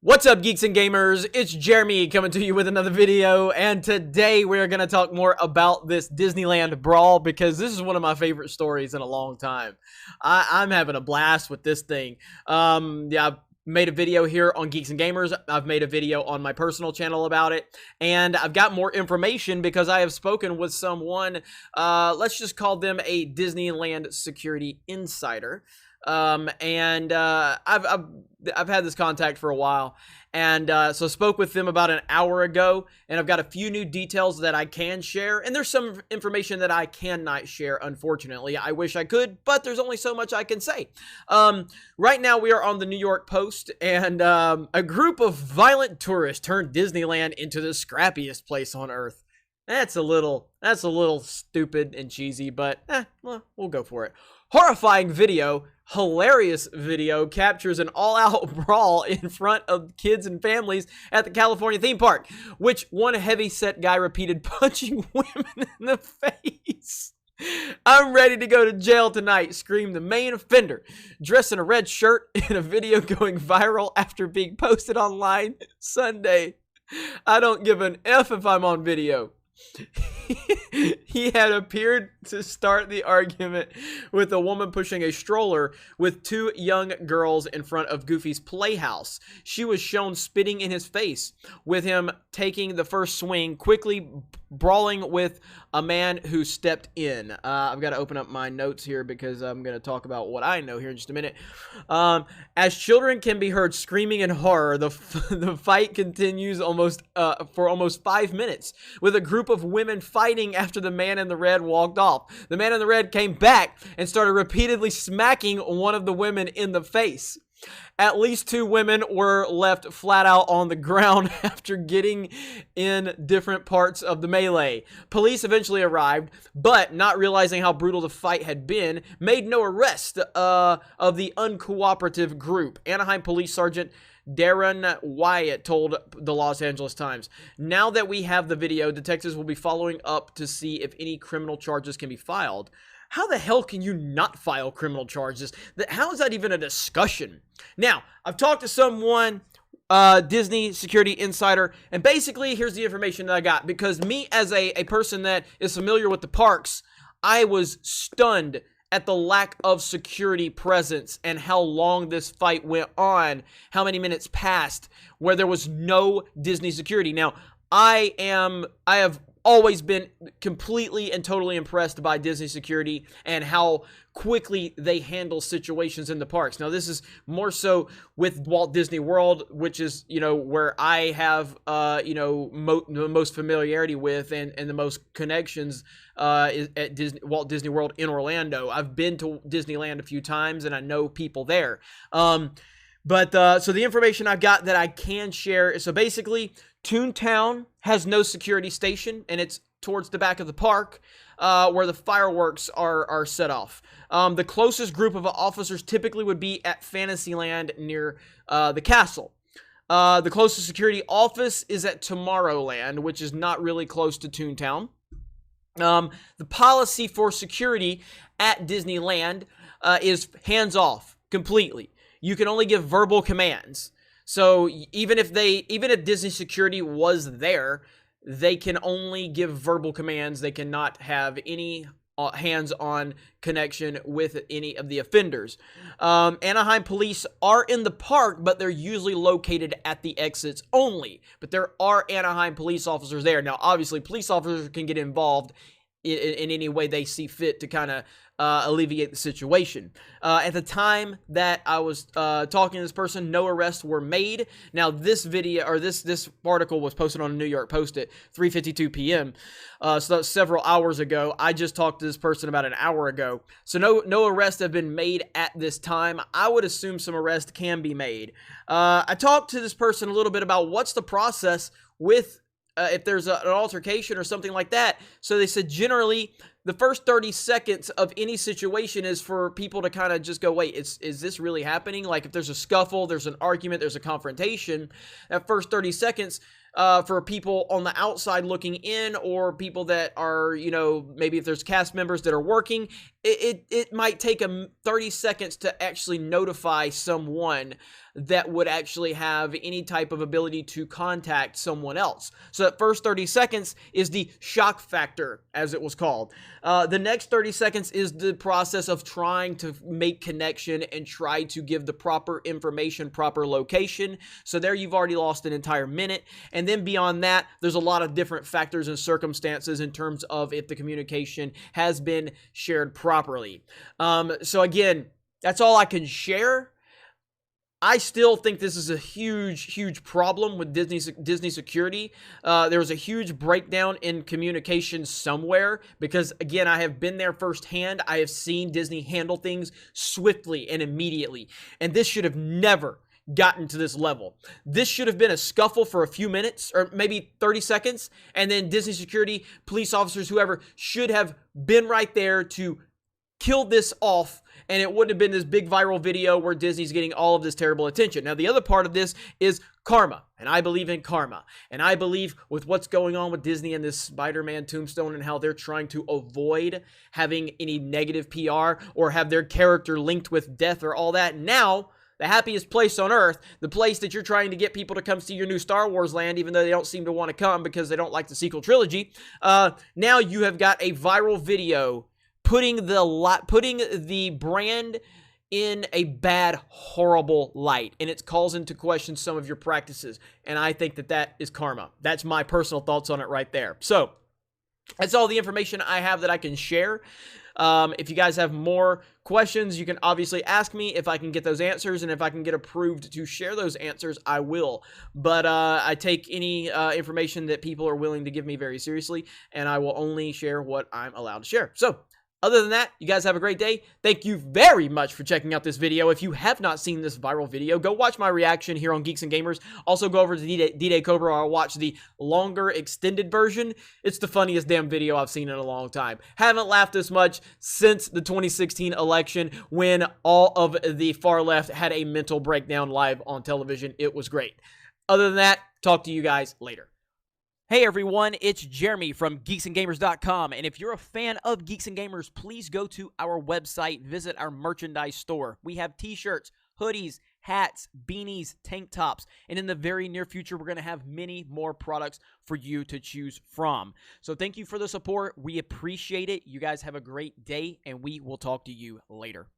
What's up, geeks and gamers? It's Jeremy coming to you with another video, and today we're going to talk more about this Disneyland brawl because this is one of my favorite stories in a long time. I'm having a blast with this thing. I've made a video here on Geeks and Gamers. I've made a video on my personal channel about it, and I've got more information because I have spoken with someone, let's just call them a Disneyland security insider. I've had this contact for a while, and so spoke with them about an hour ago, and I've got a few new details that I can share, and there's some information that I cannot share, unfortunately. I wish I could, but there's only so much I can say. Right now we are on the New York Post, and a group of violent tourists turned Disneyland into the scrappiest place on earth. That's a little stupid and cheesy, but well, we'll go for it. Horrifying video, hilarious video, captures an all-out brawl in front of kids and families at the California theme park, which one heavy-set guy repeated punching women in the face. "I'm ready to go to jail tonight," screamed the main offender, dressed in a red shirt in a video going viral after being posted online Sunday. "I don't give an F if I'm on video." He had appeared to start the argument with a woman pushing a stroller with two young girls in front of Goofy's playhouse. She was shown spitting in his face, with him taking the first swing, quickly brawling with a man who stepped in. I've got to open up my notes here because I'm going to talk about what I know here in just a minute. As children can be heard screaming in horror, the fight continues for almost 5 minutes, with a group of women fighting after the man in the red walked off. The man in the red came back and started repeatedly smacking one of the women in the face. At least two women were left flat out on the ground after getting in different parts of the melee. Police eventually arrived, but not realizing how brutal the fight had been, made no arrest of the uncooperative group. Anaheim Police Sergeant Darren Wyatt told the Los Angeles Times, "Now that we have the video, detectives will be following up to see if any criminal charges can be filed." How the hell can you not file criminal charges? How is that even a discussion? Now, I've talked to someone, Disney security insider, and basically here's the information that I got. Because me as a person that is familiar with the parks, I was stunned at the lack of security presence and how long this fight went on, how many minutes passed where there was no Disney security. Now, I have always been completely and totally impressed by Disney security and how quickly they handle situations in the parks. Now, this is more so with Walt Disney World, which is, where I have, the most familiarity with and the most connections is at Walt Disney World in Orlando. I've been to Disneyland a few times and I know people there. So the information I've got that I can share is, so basically, Toontown has no security station, and it's towards the back of the park where the fireworks are set off. The closest group of officers typically would be at Fantasyland near the castle. The closest security office is at Tomorrowland, which is not really close to Toontown. The policy for security at Disneyland is hands-off completely. You can only give verbal commands. So even if Disney security was there, they can only give verbal commands. They cannot have any hands-on connection with any of the offenders. Anaheim police are in the park, but they're usually located at the exits only. But there are Anaheim police officers there. Now, obviously, police officers can get involved in any way they see fit to kind of alleviate the situation. At the time that I was talking to this person, no arrests were made. Now, this video, or this article was posted on the New York Post at 3:52 p.m., so that was several hours ago. I just talked to this person about an hour ago. So no arrests have been made at this time. I would assume some arrests can be made. I talked to this person a little bit about what's the process with if there's an altercation or something like that. So they said generally the first 30 seconds of any situation is for people to kind of just go, wait, is this really happening? Like if there's a scuffle, there's an argument, there's a confrontation, that first 30 seconds, for people on the outside looking in, or people that are, maybe if there's cast members that are working, it might take 30 seconds to actually notify someone that would actually have any type of ability to contact someone else. So that first 30 seconds is the shock factor, as it was called. The next 30 seconds is the process of trying to make connection and try to give the proper information, proper location. So there you've already lost an entire minute. And then beyond that, there's a lot of different factors and circumstances in terms of if the communication has been shared properly. So again, that's all I can share. I still think this is a huge problem with Disney security. There was a huge breakdown in communication somewhere because, again, I have been there firsthand. I have seen Disney handle things swiftly and immediately, and this should have never gotten to this level. This should have been a scuffle for a few minutes or maybe 30 seconds, and then Disney security, police officers, whoever, should have been right there to kill this off, and it wouldn't have been this big viral video where Disney's getting all of this terrible attention. Now, the other part of this is karma, and I believe in karma, and I believe with what's going on with Disney and this Spider-Man tombstone and how they're trying to avoid having any negative PR or have their character linked with death or all that. Now, the happiest place on earth, the place that you're trying to get people to come see your new Star Wars land, even though they don't seem to want to come because they don't like the sequel trilogy, now you have got a viral video putting the brand in a bad, horrible light, and it calls into question some of your practices, and I think that is karma. That's my personal thoughts on it right there. So, that's all the information I have that I can share. If you guys have more questions, you can obviously ask me if I can get those answers, and if I can get approved to share those answers, I will. But I take any information that people are willing to give me very seriously, and I will only share what I'm allowed to share. So, other than that, you guys have a great day. Thank you very much for checking out this video. If you have not seen this viral video, go watch my reaction here on Geeks and Gamers. Also, go over to D-Day Cobra or watch the longer extended version. It's the funniest damn video I've seen in a long time. Haven't laughed this much since the 2016 election when all of the far left had a mental breakdown live on television. It was great. Other than that, talk to you guys later. Hey everyone, it's Jeremy from geeksandgamers.com, and if you're a fan of Geeks and Gamers, please go to our website, visit our merchandise store. We have t-shirts, hoodies, hats, beanies, tank tops, and in the very near future, we're going to have many more products for you to choose from. So thank you for the support. We appreciate it. You guys have a great day, and we will talk to you later.